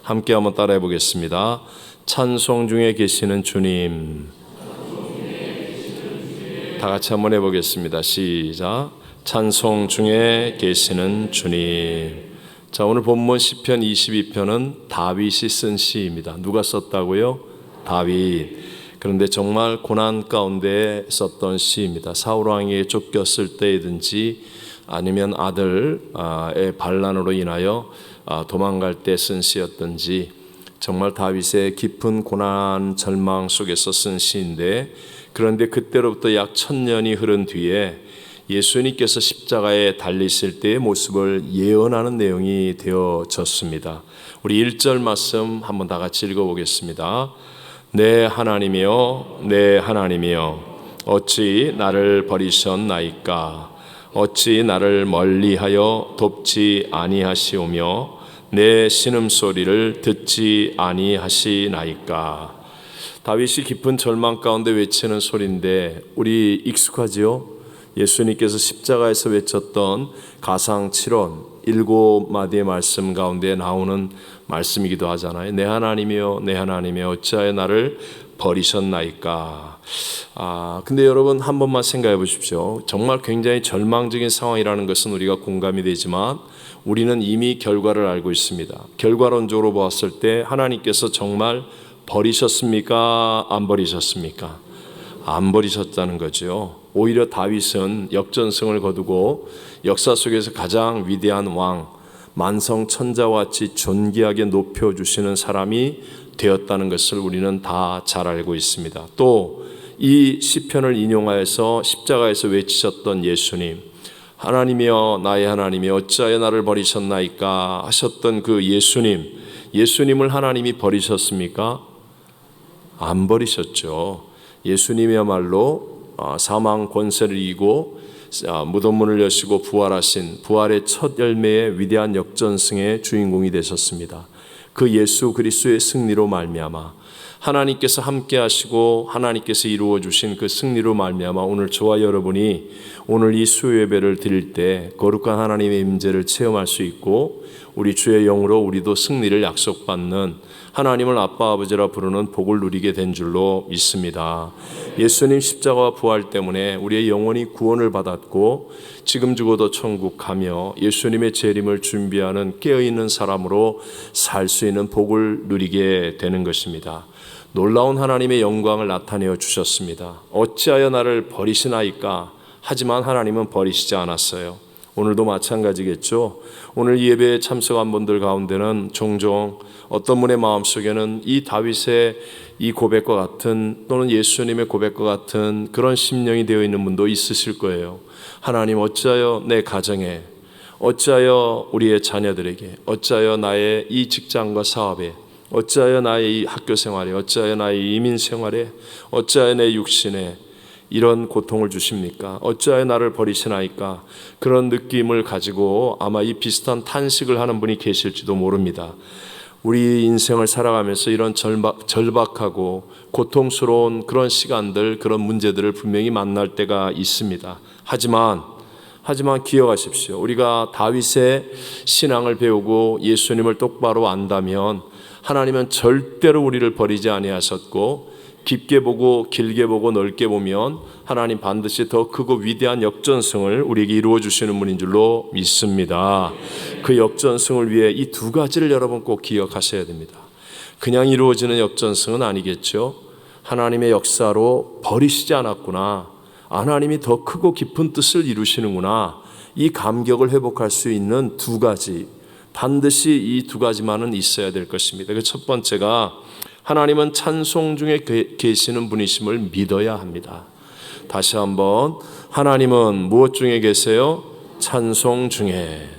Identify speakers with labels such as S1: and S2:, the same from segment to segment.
S1: 함께 한번 따라해 보겠습니다. 찬송 중에 계시는 주님. 다 같이 한번 해보겠습니다. 시작. 찬송 중에 계시는 주님. 자, 오늘 본문 시편 22편은 다윗이 쓴 시입니다. 누가 썼다고요? 다윗. 그런데 정말 고난 가운데 썼던 시입니다. 사울 왕에게 쫓겼을 때이든지 아니면 아들의 반란으로 인하여 도망갈 때 쓴 시였든지 정말 다윗의 깊은 고난 절망 속에서 쓴 시인데, 그런데 그때로부터 약 1000년이 흐른 뒤에 예수님께서 십자가에 달리실 때의 모습을 예언하는 내용이 되어졌습니다. 우리 1절 말씀 한번 다 같이 읽어보겠습니다. 내 하나님이여, 내 하나님이여, 어찌 나를 버리셨나이까? 어찌 나를 멀리하여 돕지 아니하시오며 내 신음소리를 듣지 아니하시나이까? 다윗이 깊은 절망 가운데 외치는 소리인데 우리 익숙하지요? 예수님께서 십자가에서 외쳤던 가상 7원 7마디의 말씀 가운데 나오는 말씀이기도 하잖아요. 내 하나님이여, 내 하나님이여, 어찌하여 나를 버리셨나이까? 근데 여러분 한 번만 생각해 보십시오. 정말 굉장히 절망적인 상황이라는 것은 우리가 공감이 되지만 우리는 이미 결과를 알고 있습니다. 결과론적으로 보았을 때 하나님께서 정말 버리셨습니까? 안 버리셨습니까? 안 버리셨다는 거죠. 오히려 다윗은 역전승을 거두고 역사 속에서 가장 위대한 왕, 만성천자와 같이 존귀하게 높여주시는 사람이 되었다는 것을 우리는 다 잘 알고 있습니다. 또 이 시편을 인용하여서 십자가에서 외치셨던 예수님, 하나님이여 나의 하나님이여 어찌하여 나를 버리셨나이까 하셨던 그 예수님을 하나님이 버리셨습니까? 안 버리셨죠. 예수님이야말로 사망 권세를 이기고 무덤문을 여시고 부활하신 부활의 첫 열매의 위대한 역전승의 주인공이 되셨습니다. 그 예수 그리스도의 승리로 말미암아 하나님께서 함께 하시고 하나님께서 이루어 주신 그 승리로 말미암아 오늘 저와 여러분이 오늘 이 수요 예배를 드릴 때 거룩한 하나님의 임재를 체험할 수 있고 우리 주의 영으로 우리도 승리를 약속받는 하나님을 아빠 아버지라 부르는 복을 누리게 된 줄로 믿습니다. 예수님 십자가와 부활 때문에 우리의 영혼이 구원을 받았고 지금 죽어도 천국 가며 예수님의 재림을 준비하는 깨어있는 사람으로 살 수 있는 복을 누리게 되는 것입니다. 놀라운 하나님의 영광을 나타내어 주셨습니다. 어찌하여 나를 버리시나이까? 하지만 하나님은 버리시지 않았어요. 오늘도 마찬가지겠죠. 오늘 예배에 참석한 분들 가운데는 종종 어떤 분의 마음속에는 이 다윗의 이 고백과 같은 또는 예수님의 고백과 같은 그런 심령이 되어 있는 분도 있으실 거예요. 하나님 어찌하여 내 가정에, 어찌하여 우리의 자녀들에게, 어찌하여 나의 이 직장과 사업에, 어찌하여 나의 이 학교 생활에, 어찌하여 나의 이민 생활에, 어찌하여 내 육신에 이런 고통을 주십니까? 어찌하여 나를 버리시나이까? 그런 느낌을 가지고 아마 이 비슷한 탄식을 하는 분이 계실지도 모릅니다. 우리 인생을 살아가면서 이런 절박하고 고통스러운 그런 시간들, 그런 문제들을 분명히 만날 때가 있습니다. 하지만 기억하십시오. 우리가 다윗의 신앙을 배우고 예수님을 똑바로 안다면 하나님은 절대로 우리를 버리지 아니하셨고 깊게 보고 길게 보고 넓게 보면 하나님 반드시 더 크고 위대한 역전승을 우리에게 이루어 주시는 분인 줄로 믿습니다. 그 역전승을 위해 이 두 가지를 여러분 꼭 기억하셔야 됩니다. 그냥 이루어지는 역전승은 아니겠죠. 하나님의 역사로 버리시지 않았구나, 하나님이 더 크고 깊은 뜻을 이루시는구나, 이 감격을 회복할 수 있는 두 가지, 반드시 이 두 가지만은 있어야 될 것입니다. 그 첫 번째가 하나님은 찬송 중에 계시는 분이심을 믿어야 합니다. 다시 한번, 하나님은 무엇 중에 계세요? 찬송 중에.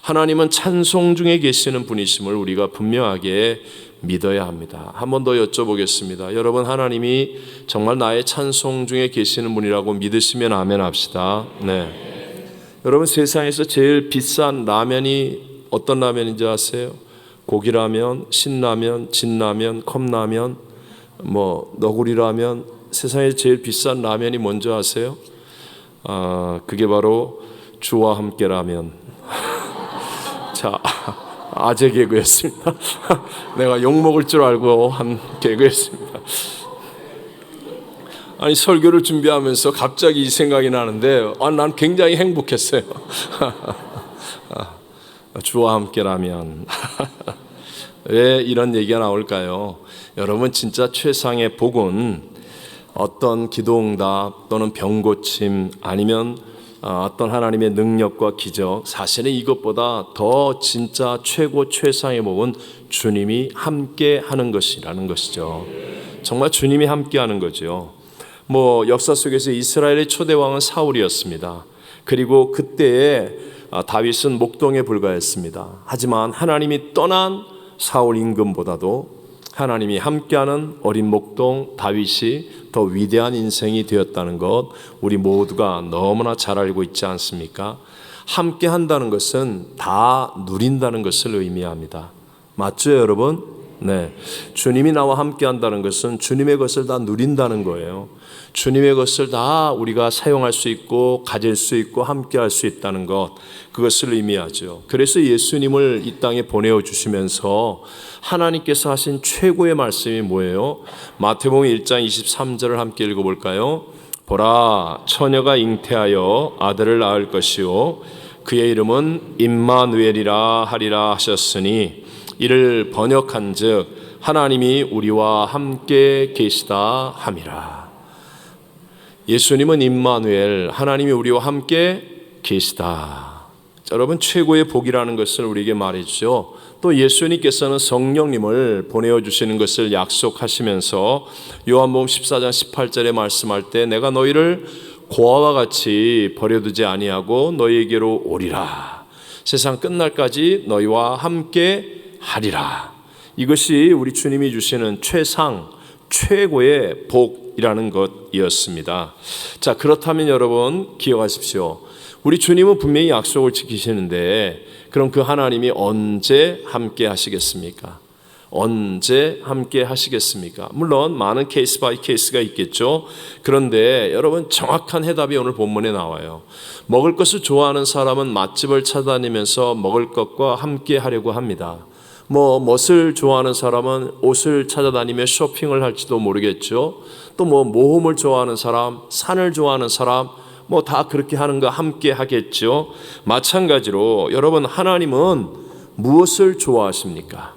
S1: 하나님은 찬송 중에 계시는 분이심을 우리가 분명하게 믿어야 합니다. 한 번 더 여쭤보겠습니다. 여러분, 하나님이 정말 나의 찬송 중에 계시는 분이라고 믿으시면 아멘 합시다. 네. 여러분, 세상에서 제일 비싼 라면이 어떤 라면인지 아세요? 고기라면, 신라면, 진라면, 컵라면, 너구리라면, 세상에 제일 비싼 라면이 뭔지 아세요? 그게 바로 주와 함께 라면. 자, 아재 개그였습니다. 내가 욕먹을 줄 알고 한 개그였습니다. 아니 설교를 준비하면서 갑자기 이 생각이 나는데 난 굉장히 행복했어요. 주와 함께라면 왜 이런 얘기가 나올까요? 여러분 진짜 최상의 복은 어떤 기도응답 또는 병고침 아니면 어떤 하나님의 능력과 기적, 사실은 이것보다 더 진짜 최고 최상의 복은 주님이 함께 하는 것이라는 것이죠. 정말 주님이 함께 하는 거죠. 역사 속에서 이스라엘의 초대 왕은 사울이었습니다. 그리고 그때에 다윗은 목동에 불과했습니다. 하지만 하나님이 떠난 사울 임금보다도 하나님이 함께하는 어린 목동 다윗이 더 위대한 인생이 되었다는 것 우리 모두가 너무나 잘 알고 있지 않습니까? 함께한다는 것은 다 누린다는 것을 의미합니다. 맞죠, 여러분? 네, 주님이 나와 함께한다는 것은 주님의 것을 다 누린다는 거예요. 주님의 것을 다 우리가 사용할 수 있고 가질 수 있고 함께할 수 있다는 것, 그것을 의미하죠. 그래서 예수님을 이 땅에 보내어 주시면서 하나님께서 하신 최고의 말씀이 뭐예요? 마태복음 1장 23절을 함께 읽어볼까요? 보라, 처녀가 잉태하여 아들을 낳을 것이요 그의 이름은 임마누엘이라 하리라 하셨으니 이를 번역한즉 하나님이 우리와 함께 계시다 함이라. 예수님은 임마누엘, 하나님이 우리와 함께 계시다. 여러분 최고의 복이라는 것을 우리에게 말해주죠. 또 예수님께서는 성령님을 보내어주시는 것을 약속하시면서 요한복음 14장 18절에 말씀할 때 내가 너희를 고아와 같이 버려두지 아니하고 너희에게로 오리라. 세상 끝날까지 너희와 함께 하리라. 이것이 우리 주님이 주시는 최고의 복이라는 것이었습니다. 자, 그렇다면 여러분 기억하십시오. 우리 주님은 분명히 약속을 지키시는데 그럼 그 하나님이 언제 함께 하시겠습니까? 언제 함께 하시겠습니까? 물론 많은 케이스 바이 케이스가 있겠죠. 그런데 여러분 정확한 해답이 오늘 본문에 나와요. 먹을 것을 좋아하는 사람은 맛집을 찾아다니면서 먹을 것과 함께 하려고 합니다. 멋을 좋아하는 사람은 옷을 찾아다니며 쇼핑을 할지도 모르겠죠. 또 모험을 좋아하는 사람, 산을 좋아하는 사람, 다 그렇게 하는 거 함께 하겠죠. 마찬가지로 여러분 하나님은 무엇을 좋아하십니까?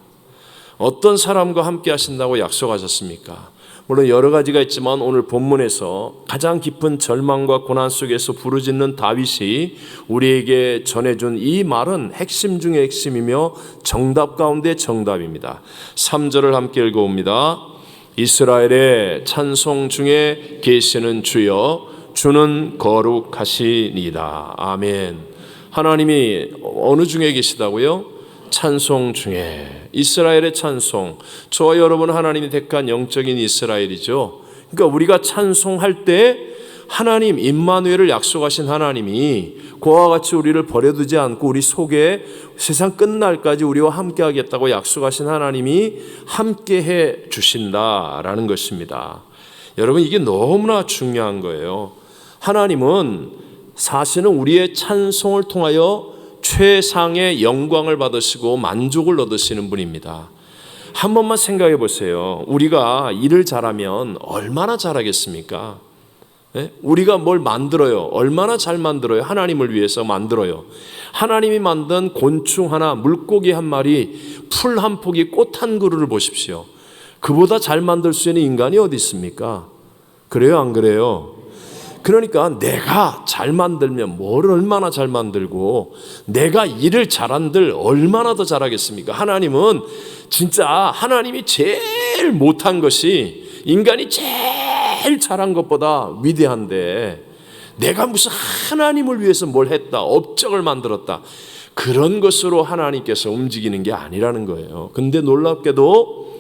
S1: 어떤 사람과 함께 하신다고 약속하셨습니까? 물론 여러 가지가 있지만 오늘 본문에서 가장 깊은 절망과 고난 속에서 부르짖는 다윗이 우리에게 전해준 이 말은 핵심 중에 핵심이며 정답 가운데 정답입니다. 3절을 함께 읽어봅니다. 이스라엘의 찬송 중에 계시는 주여 주는 거룩하시니이다. 아멘. 하나님이 어느 중에 계시다고요? 찬송 중에. 이스라엘의 찬송. 저와 여러분 하나님이 택한 영적인 이스라엘이죠. 그러니까 우리가 찬송할 때 하나님 임마누엘을 약속하신 하나님이 그와 같이 우리를 버려두지 않고 우리 속에 세상 끝날까지 우리와 함께 하겠다고 약속하신 하나님이 함께해 주신다라는 것입니다. 여러분 이게 너무나 중요한 거예요. 하나님은 사실은 우리의 찬송을 통하여 최상의 영광을 받으시고 만족을 얻으시는 분입니다. 한 번만 생각해 보세요. 우리가 일을 잘하면 얼마나 잘하겠습니까? 네? 우리가 뭘 만들어요. 얼마나 잘 만들어요. 하나님을 위해서 만들어요. 하나님이 만든 곤충 하나, 물고기 한 마리, 풀 한 포기, 꽃 한 그루를 보십시오. 그보다 잘 만들 수 있는 인간이 어디 있습니까? 그래요, 안 그래요? 그러니까 내가 잘 만들면 뭘 얼마나 잘 만들고 내가 일을 잘한들 얼마나 더 잘하겠습니까? 하나님은 진짜 하나님이 제일 못한 것이 인간이 제일 잘한 것보다 위대한데 내가 무슨 하나님을 위해서 뭘 했다, 업적을 만들었다 그런 것으로 하나님께서 움직이는 게 아니라는 거예요. 근데 놀랍게도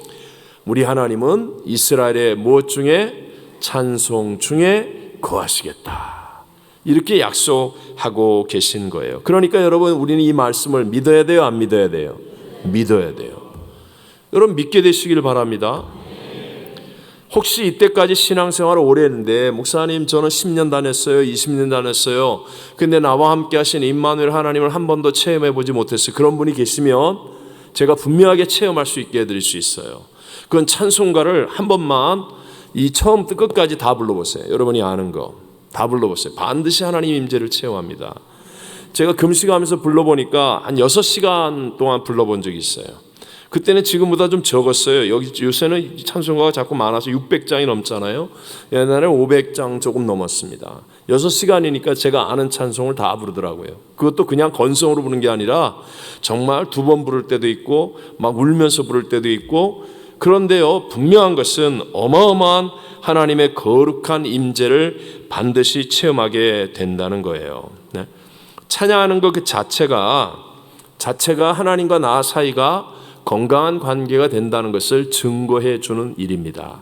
S1: 우리 하나님은 이스라엘의 무엇 중에? 찬송 중에 거하시겠다. 이렇게 약속하고 계신 거예요. 그러니까 여러분 우리는 이 말씀을 믿어야 돼요? 안 믿어야 돼요? 믿어야 돼요. 여러분 믿게 되시길 바랍니다. 혹시 이때까지 신앙생활을 오래 했는데 목사님 저는 10년 다녔어요. 20년 다녔어요. 근데 나와 함께 하신 임마누엘 하나님을 한 번도 체험해 보지 못했어요. 그런 분이 계시면 제가 분명하게 체험할 수 있게 해드릴 수 있어요. 그건 찬송가를 한 번만 이 처음부터 끝까지 다 불러보세요. 여러분이 아는 거 다 불러보세요. 반드시 하나님 임재를 체험합니다. 제가 금식하면서 불러보니까 한 6시간 동안 불러본 적이 있어요. 그때는 지금보다 좀 적었어요. 요새는 찬송가가 자꾸 많아서 600장이 넘잖아요. 옛날에 500장 조금 넘었습니다. 6시간이니까 제가 아는 찬송을 다 부르더라고요. 그것도 그냥 건성으로 부르는 게 아니라 정말 2번 부를 때도 있고 막 울면서 부를 때도 있고. 그런데요, 분명한 것은 어마어마한 하나님의 거룩한 임재를 반드시 체험하게 된다는 거예요. 네? 찬양하는 것 그 자체가 하나님과 나 사이가 건강한 관계가 된다는 것을 증거해 주는 일입니다.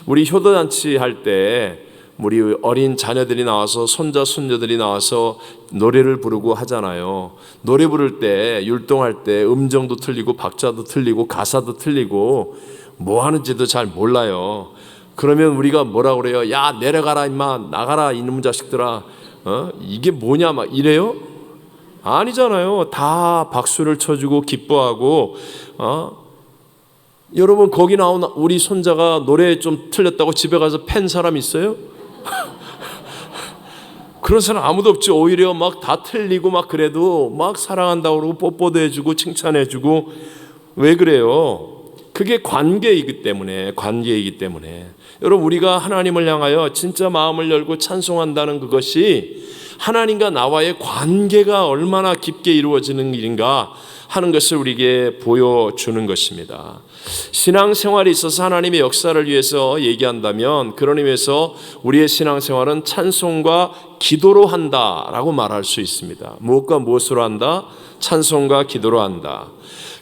S1: 우리 효도잔치 할 때 우리 어린 자녀들이 나와서 손자 손녀들이 나와서 노래를 부르고 하잖아요. 노래 부를 때 율동할 때 음정도 틀리고 박자도 틀리고 가사도 틀리고 뭐 하는지도 잘 몰라요. 그러면 우리가 뭐라고 그래요? 야, 내려가라 임마, 나가라 이놈 자식들아, 이게 뭐냐 막 이래요? 아니잖아요. 다 박수를 쳐주고 기뻐하고. 여러분 거기 나온 우리 손자가 노래 좀 틀렸다고 집에 가서 팬 사람 있어요? 그런 사람 아무도 없지. 오히려 막 다 틀리고 막 그래도 막 사랑한다고 그러고 뽀뽀도 해주고 칭찬해주고. 왜 그래요? 그게 관계이기 때문에. 여러분 우리가 하나님을 향하여 진짜 마음을 열고 찬송한다는 그것이 하나님과 나와의 관계가 얼마나 깊게 이루어지는 일인가 하는 것을 우리에게 보여주는 것입니다. 신앙생활에 있어서 하나님의 역사를 위해서 얘기한다면 그런 의미에서 우리의 신앙생활은 찬송과 기도로 한다라고 말할 수 있습니다. 무엇과 무엇으로 한다? 찬송과 기도로 한다.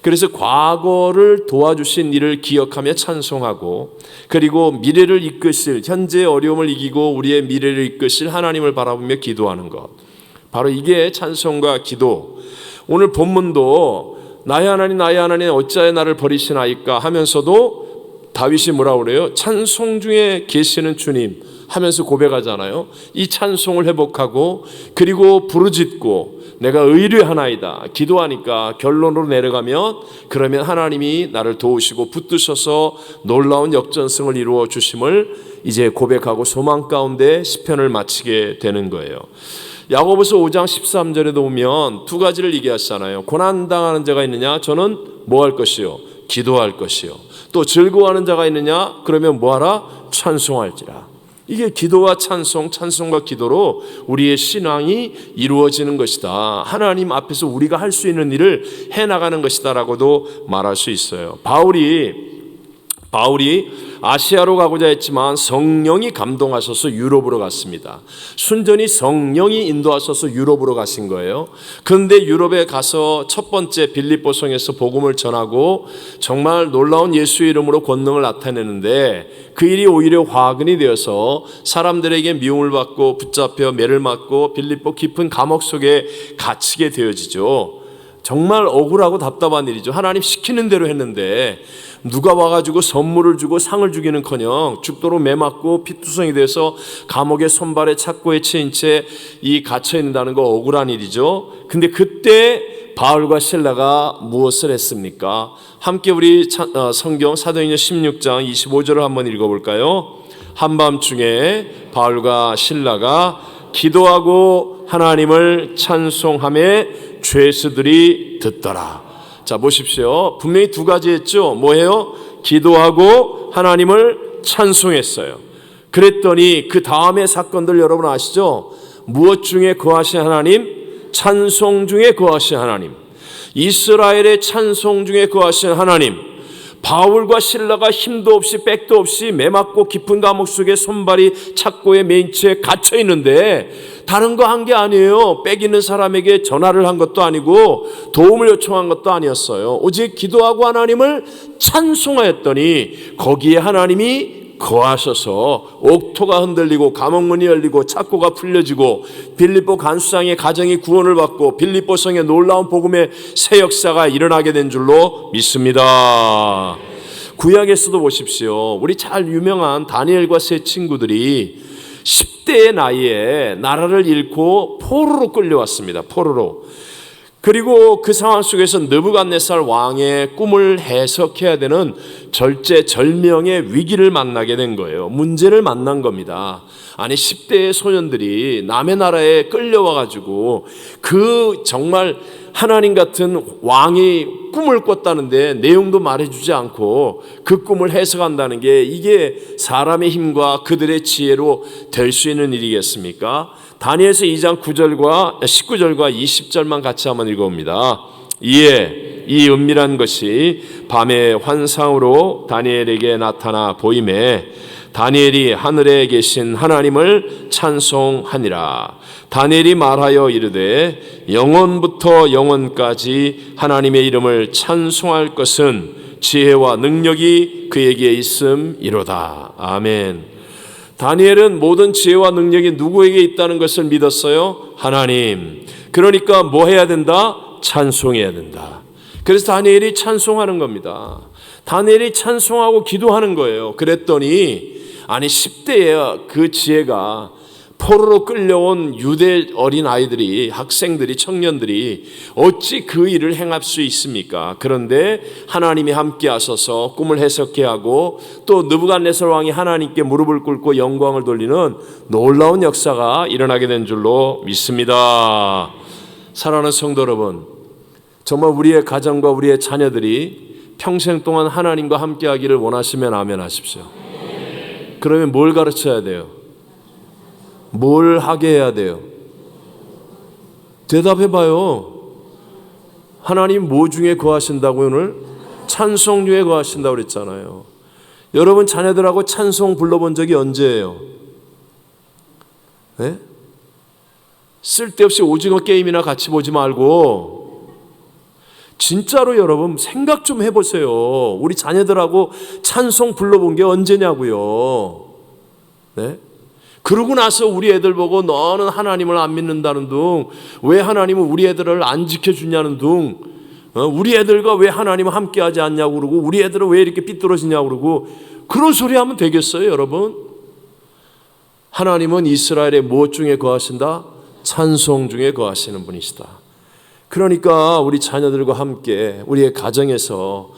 S1: 그래서 과거를 도와주신 일을 기억하며 찬송하고, 그리고 미래를 이끄실, 현재의 어려움을 이기고 우리의 미래를 이끄실 하나님을 바라보며 기도하는 것, 바로 이게 찬송과 기도. 오늘 본문도 나의 하나님 어찌하여 나를 버리시나이까 하면서도 다윗이 뭐라고 그래요? 찬송 중에 계시는 주님 하면서 고백하잖아요. 이 찬송을 회복하고 그리고 부르짖고 내가 의뢰하나이다 기도하니까 결론으로 내려가면, 그러면 하나님이 나를 도우시고 붙드셔서 놀라운 역전승을 이루어 주심을 이제 고백하고 소망 가운데 시편을 마치게 되는 거예요. 야고보서 5장 13절에도 보면 두 가지를 얘기하시잖아요. 고난당하는 자가 있느냐? 저는 뭐 할 것이요? 기도할 것이요. 또 즐거워하는 자가 있느냐? 그러면 뭐하라? 찬송할지라. 이게 기도와 찬송, 찬송과 기도로 우리의 신앙이 이루어지는 것이다. 하나님 앞에서 우리가 할 수 있는 일을 해나가는 것이다라고도 말할 수 있어요. 바울이 아시아로 가고자 했지만 성령이 감동하셔서 유럽으로 갔습니다. 순전히 성령이 인도하셔서 유럽으로 가신 거예요. 그런데 유럽에 가서 첫 번째 빌립보성에서 복음을 전하고 정말 놀라운 예수의 이름으로 권능을 나타내는데 그 일이 오히려 화근이 되어서 사람들에게 미움을 받고 붙잡혀 매를 맞고 빌립보 깊은 감옥 속에 갇히게 되어지죠. 정말 억울하고 답답한 일이죠. 하나님 시키는 대로 했는데 누가 와가지고 선물을 주고 상을 주기는커녕 죽도록 매맞고 피투성이 돼서 감옥의 손발에 착고에 채인 채 이 갇혀 있는다는 거 억울한 일이죠. 근데 그때 바울과 실라가 무엇을 했습니까? 함께 우리 성경 사도행전 16장 25절을 한번 읽어볼까요? 한밤중에 바울과 실라가 기도하고 하나님을 찬송하며 죄수들이 듣더라. 자, 보십시오. 분명히 두 가지 했죠. 뭐예요? 기도하고 하나님을 찬송했어요. 그랬더니 그 다음의 사건들 여러분 아시죠? 무엇 중에 거하신 하나님? 찬송 중에 거하신 하나님. 이스라엘의 찬송 중에 거하신 하나님. 바울과 실라가 힘도 없이 백도 없이 매맞고 깊은 감옥 속에 손발이 착고에 매인 채 갇혀 있는데 다른 거 한 게 아니에요. 백 있는 사람에게 전화를 한 것도 아니고 도움을 요청한 것도 아니었어요. 오직 기도하고 하나님을 찬송하였더니 거기에 하나님이 거하셔서 옥토가 흔들리고 감옥문이 열리고 착고가 풀려지고 빌립보 간수장의 가정이 구원을 받고 빌립보 성에 놀라운 복음의 새 역사가 일어나게 된 줄로 믿습니다. 구약에서도 보십시오. 우리 잘 유명한 다니엘과 세 친구들이 10대의 나이에 나라를 잃고 포로로 끌려왔습니다. 포로로. 그리고 그 상황 속에서 느부갓네살 왕의 꿈을 해석해야 되는 절제절명의 위기를 만나게 된 거예요. 문제를 만난 겁니다. 아니 10대의 소년들이 남의 나라에 끌려와 가지고 그 정말 하나님 같은 왕이 꿈을 꿨다는데 내용도 말해주지 않고 그 꿈을 해석한다는 게 이게 사람의 힘과 그들의 지혜로 될 수 있는 일이겠습니까? 다니엘서 2장 9절과 19절과 20절만 같이 한번 읽어봅니다. 이에 이 은밀한 것이 밤의 환상으로 다니엘에게 나타나 보임에 다니엘이 하늘에 계신 하나님을 찬송하니라. 다니엘이 말하여 이르되 영원부터 영원까지 하나님의 이름을 찬송할 것은 지혜와 능력이 그에게 있음이로다. 아멘. 다니엘은 모든 지혜와 능력이 누구에게 있다는 것을 믿었어요? 하나님. 그러니까 뭐 해야 된다? 찬송해야 된다. 그래서 다니엘이 찬송하는 겁니다. 다니엘이 찬송하고 기도하는 거예요. 그랬더니 아니 10대의 그 지혜가 포로로 끌려온 유대 어린 아이들이, 학생들이, 청년들이 어찌 그 일을 행할 수 있습니까? 그런데 하나님이 함께 하셔서 꿈을 해석해 하고 또 느부갓네살 왕이 하나님께 무릎을 꿇고 영광을 돌리는 놀라운 역사가 일어나게 된 줄로 믿습니다. 사랑하는 성도 여러분, 정말 우리의 가정과 우리의 자녀들이 평생 동안 하나님과 함께 하기를 원하시면 아멘 하십시오. 그러면 뭘 가르쳐야 돼요? 뭘 하게 해야 돼요? 대답해봐요. 하나님 뭐 중에 거하신다고요? 오늘 찬송 중에 거하신다고 그랬잖아요. 여러분 자녀들하고 찬송 불러본 적이 언제예요? 네? 쓸데없이 오징어 게임이나 같이 보지 말고 진짜로 여러분 생각 좀 해보세요. 우리 자녀들하고 찬송 불러본 게 언제냐고요. 네? 그러고 나서 우리 애들 보고 너는 하나님을 안 믿는다는 둥, 왜 하나님은 우리 애들을 안 지켜주냐는 둥, 우리 애들과 왜 하나님은 함께하지 않냐고 그러고 우리 애들은 왜 이렇게 삐뚤어지냐고 그러고 그런 소리 하면 되겠어요 여러분? 하나님은 이스라엘의 무엇 중에 거하신다? 찬송 중에 거하시는 분이시다. 그러니까 우리 자녀들과 함께 우리의 가정에서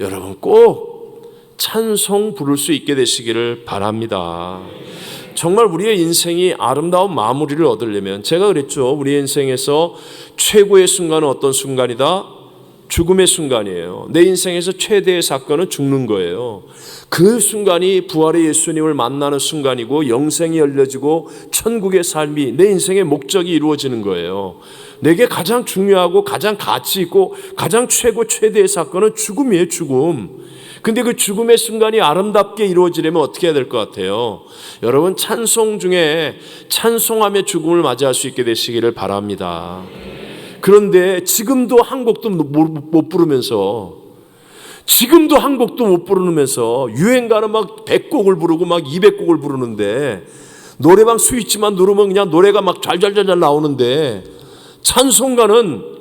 S1: 여러분 꼭 찬송 부를 수 있게 되시기를 바랍니다. 정말 우리의 인생이 아름다운 마무리를 얻으려면 제가 그랬죠. 우리의 인생에서 최고의 순간은 어떤 순간이다? 죽음의 순간이에요. 내 인생에서 최대의 사건은 죽는 거예요. 그 순간이 부활의 예수님을 만나는 순간이고 영생이 열려지고 천국의 삶이 내 인생의 목적이 이루어지는 거예요. 내게 가장 중요하고 가장 가치 있고 가장 최대의 사건은 죽음이에요. 죽음. 근데 그 죽음의 순간이 아름답게 이루어지려면 어떻게 해야 될 것 같아요? 여러분 찬송 중에 찬송하며 죽음을 맞이할 수 있게 되시기를 바랍니다. 그런데 지금도 한 곡도 못 부르면서 지금도 한 곡도 못 부르면서 유행가는 막 100곡을 부르고 막 200곡을 부르는데 노래방 스위치만 누르면 그냥 노래가 막 잘잘잘잘 나오는데 찬송가는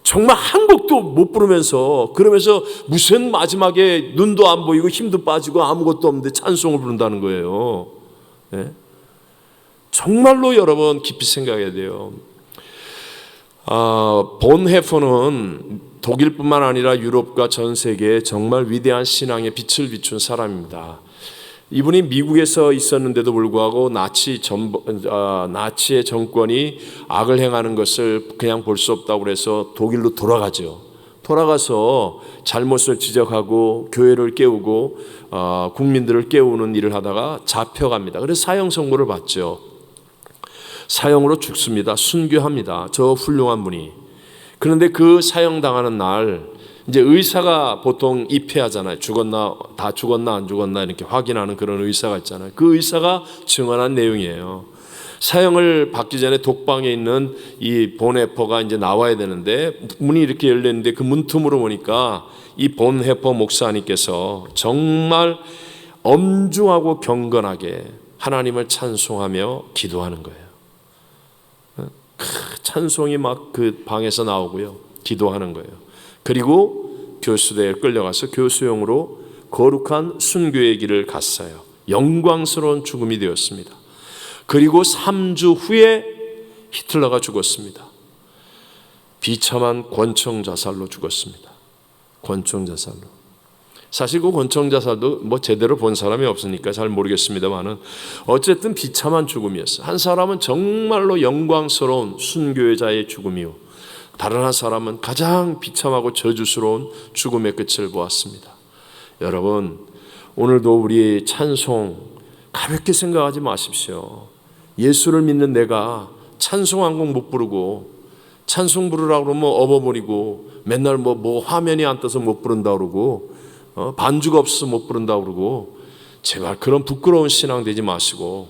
S1: 정말 한 곡도 못 부르면서 그러면서 무슨 마지막에 눈도 안 보이고 힘도 빠지고 아무것도 없는데 찬송을 부른다는 거예요. 네? 정말로 여러분 깊이 생각해야 돼요. 본헤퍼는 독일뿐만 아니라 유럽과 전 세계에 정말 위대한 신앙의 빛을 비춘 사람입니다. 이분이 미국에서 있었는데도 불구하고 나치의 정권이 악을 행하는 것을 그냥 볼 수 없다고 해서 독일로 돌아가죠. 돌아가서 잘못을 지적하고 교회를 깨우고 국민들을 깨우는 일을 하다가 잡혀갑니다. 그래서 사형 선고를 받죠. 사형으로 죽습니다. 순교합니다. 저 훌륭한 분이. 그런데 그 사형당하는 날 이제 의사가 보통 입회하잖아요. 다 죽었나 안 죽었나 이렇게 확인하는 그런 의사가 있잖아요. 그 의사가 증언한 내용이에요. 사형을 받기 전에 독방에 있는 이 본헤퍼가 이제 나와야 되는데 문이 이렇게 열렸는데 그 문틈으로 보니까 이 본헤퍼 목사님께서 정말 엄중하고 경건하게 하나님을 찬송하며 기도하는 거예요. 찬송이 막 그 방에서 나오고요. 기도하는 거예요. 그리고 교수대에 끌려가서 교수형으로 거룩한 순교의 길을 갔어요. 영광스러운 죽음이 되었습니다. 그리고 3주 후에 히틀러가 죽었습니다. 비참한 권총 자살로 죽었습니다. 권총 자살로. 사실 그 권총 자살도 뭐 제대로 본 사람이 없으니까 잘 모르겠습니다만은 어쨌든 비참한 죽음이었어요. 한 사람은 정말로 영광스러운 순교자의 죽음이요, 다른 한 사람은 가장 비참하고 저주스러운 죽음의 끝을 보았습니다. 여러분, 오늘도 우리 찬송 가볍게 생각하지 마십시오. 예수를 믿는 내가 찬송 한 곡 못 부르고, 찬송 부르라고 그러면 업어버리고, 맨날 뭐 화면이 안 떠서 못 부른다 그러고, 반주가 없어서 못 부른다 그러고, 제발 그런 부끄러운 신앙 되지 마시고,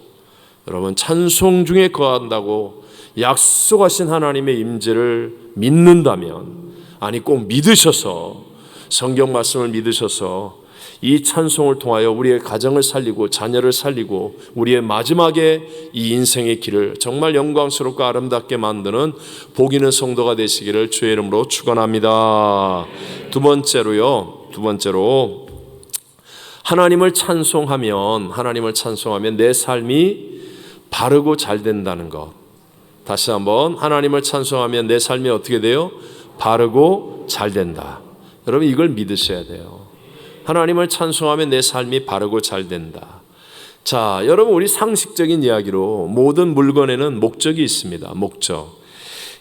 S1: 여러분 찬송 중에 거한다고 약속하신 하나님의 임재를 믿는다면, 아니 꼭 믿으셔서, 성경 말씀을 믿으셔서 이 찬송을 통하여 우리의 가정을 살리고 자녀를 살리고 우리의 마지막에 이 인생의 길을 정말 영광스럽고 아름답게 만드는 복 있는 성도가 되시기를 주의 이름으로 축원합니다. 두 번째로 하나님을 찬송하면 내 삶이 바르고 잘 된다는 것. 다시 한번, 하나님을 찬송하면 내 삶이 어떻게 돼요? 바르고 잘 된다. 여러분 이걸 믿으셔야 돼요. 하나님을 찬송하면 내 삶이 바르고 잘 된다. 자, 여러분 우리 상식적인 이야기로 모든 물건에는 목적이 있습니다. 목적.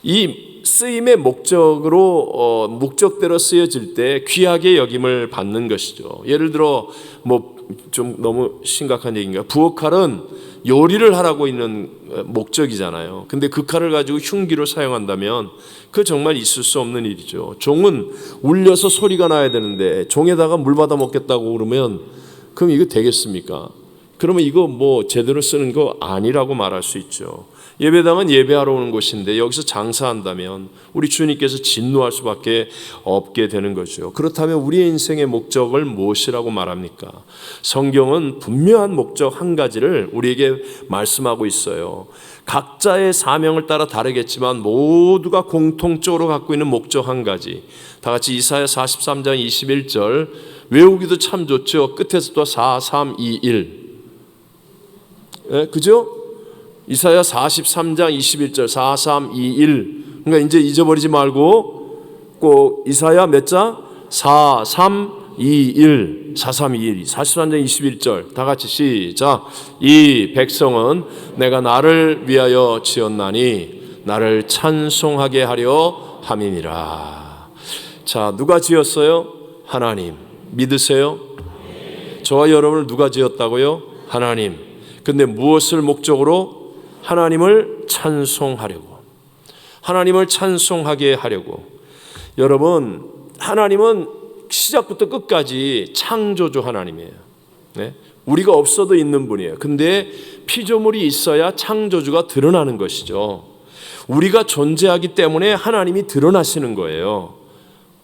S1: 이 쓰임의 목적으로 목적대로 쓰여질 때 귀하게 여김을 받는 것이죠. 예를 들어 뭐 좀 너무 심각한 얘기인가? 부엌칼은 요리를 하라고 있는 목적이잖아요. 근데 그 칼을 가지고 흉기로 사용한다면 그 정말 있을 수 없는 일이죠. 종은 울려서 소리가 나야 되는데 종에다가 물 받아 먹겠다고 그러면 그럼 이거 되겠습니까? 그러면 이거 뭐 제대로 쓰는 거 아니라고 말할 수 있죠. 예배당은 예배하러 오는 곳인데 여기서 장사한다면 우리 주님께서 진노할 수밖에 없게 되는 거죠. 그렇다면 우리의 인생의 목적을 무엇이라고 말합니까? 성경은 분명한 목적 한 가지를 우리에게 말씀하고 있어요. 각자의 사명을 따라 다르겠지만 모두가 공통적으로 갖고 있는 목적 한 가지. 다 같이 이사야 43장 21절 외우기도 참 좋죠. 끝에서도 4, 3, 2, 1. 예, 그죠? 이사야 43장 21절 4, 3, 2, 1. 그러니까 이제 잊어버리지 말고 꼭 이사야 몇 장? 4, 3, 2, 1. 4, 3, 2, 1. 43장 21절 다 같이 시작. 이 백성은 내가 나를 위하여 지었나니 나를 찬송하게 하려 함이니라. 자, 누가 지었어요? 하나님. 믿으세요? 저와 여러분을 누가 지었다고요? 하나님. 근데 무엇을 목적으로? 하나님을 찬송하려고, 하나님을 찬송하게 하려고. 여러분, 하나님은 시작부터 끝까지 창조주 하나님이에요. 네? 우리가 없어도 있는 분이에요. 근데 피조물이 있어야 창조주가 드러나는 것이죠. 우리가 존재하기 때문에 하나님이 드러나시는 거예요.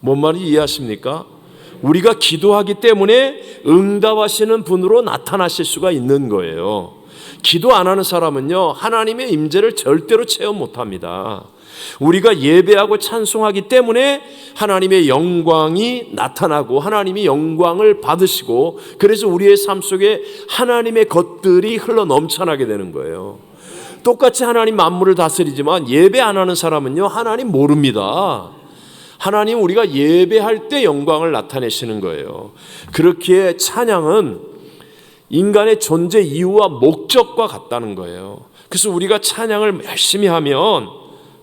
S1: 뭔 말인지 이해하십니까? 우리가 기도하기 때문에 응답하시는 분으로 나타나실 수가 있는 거예요. 기도 안 하는 사람은요, 하나님의 임재를 절대로 체험 못합니다. 우리가 예배하고 찬송하기 때문에 하나님의 영광이 나타나고 하나님이 영광을 받으시고, 그래서 우리의 삶 속에 하나님의 것들이 흘러 넘쳐나게 되는 거예요. 똑같이 하나님 만물을 다스리지만 예배 안 하는 사람은요, 하나님 모릅니다. 하나님 우리가 예배할 때 영광을 나타내시는 거예요. 그렇기에 찬양은 인간의 존재 이유와 목적과 같다는 거예요. 그래서 우리가 찬양을 열심히 하면,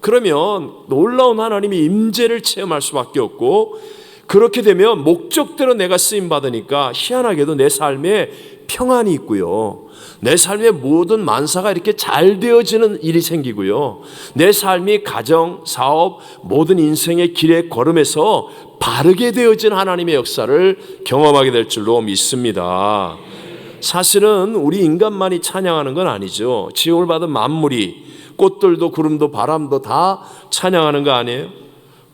S1: 그러면 놀라운 하나님의 임재를 체험할 수밖에 없고, 그렇게 되면 목적대로 내가 쓰임 받으니까 희한하게도 내 삶에 평안이 있고요, 내 삶의 모든 만사가 이렇게 잘 되어지는 일이 생기고요, 내 삶이 가정, 사업, 모든 인생의 길에 걸음에서 바르게 되어진 하나님의 역사를 경험하게 될 줄로 믿습니다. 사실은 우리 인간만이 찬양하는 건 아니죠. 지음을 받은 만물이, 꽃들도 구름도 바람도 다 찬양하는 거 아니에요?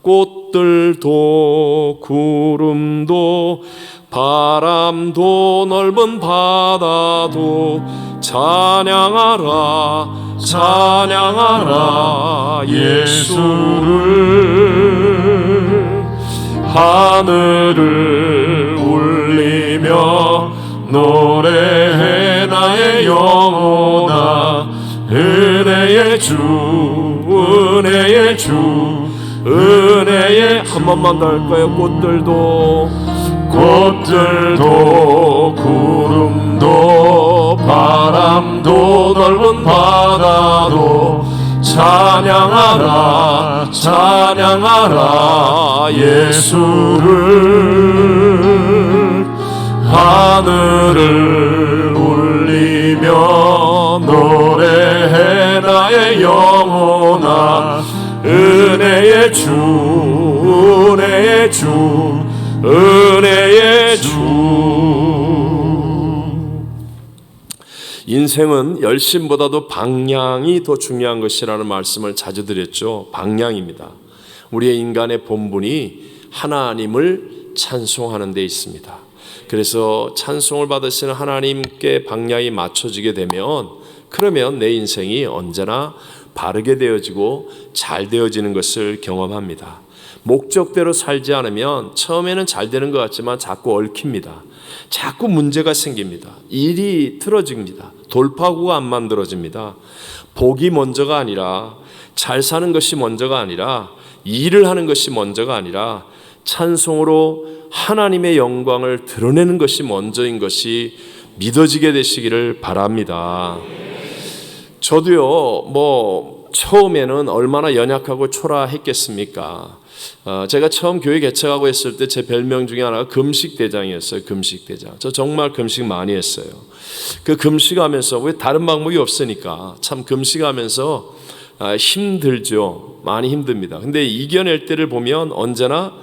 S1: 꽃들도 구름도 바람도 넓은 바다도 찬양하라 찬양하라 예수를. 하늘을 울리며 노래해 나의 영혼아, 은혜의 주 은혜의 주 한 번만 더 할까요? 꽃들도 구름도 바람도 넓은 바다도 찬양하라 찬양하라 예수를 하늘을 울리며 노래해 나의 영혼아 은혜의 주 은혜의 주 은혜의 주. 인생은 열심보다도 방향이 더 중요한 것이라는 말씀을 자주 드렸죠. 방향입니다. 우리의 인간의 본분이 하나님을 찬송하는 데 있습니다. 그래서 찬송을 받으시는 하나님께 방향이 맞춰지게 되면 그러면 내 인생이 언제나 바르게 되어지고 잘 되어지는 것을 경험합니다. 목적대로 살지 않으면 처음에는 잘 되는 것 같지만 자꾸 얽힙니다. 자꾸 문제가 생깁니다. 일이 틀어집니다. 돌파구가 안 만들어집니다. 복이 먼저가 아니라 잘 사는 것이 먼저가 아니라 일을 하는 것이 먼저가 아니라 찬송으로 하나님의 영광을 드러내는 것이 먼저인 것이 믿어지게 되시기를 바랍니다. 저도요 처음에는 얼마나 연약하고 초라했겠습니까? 제가 처음 교회 개척하고 했을 때 제 별명 중에 하나가 금식대장이었어요. 금식대장. 저 정말 금식 많이 했어요. 그 금식하면서 왜 다른 방법이 없으니까 참 금식하면서 힘들죠. 많이 힘듭니다. 근데 이겨낼 때를 보면 언제나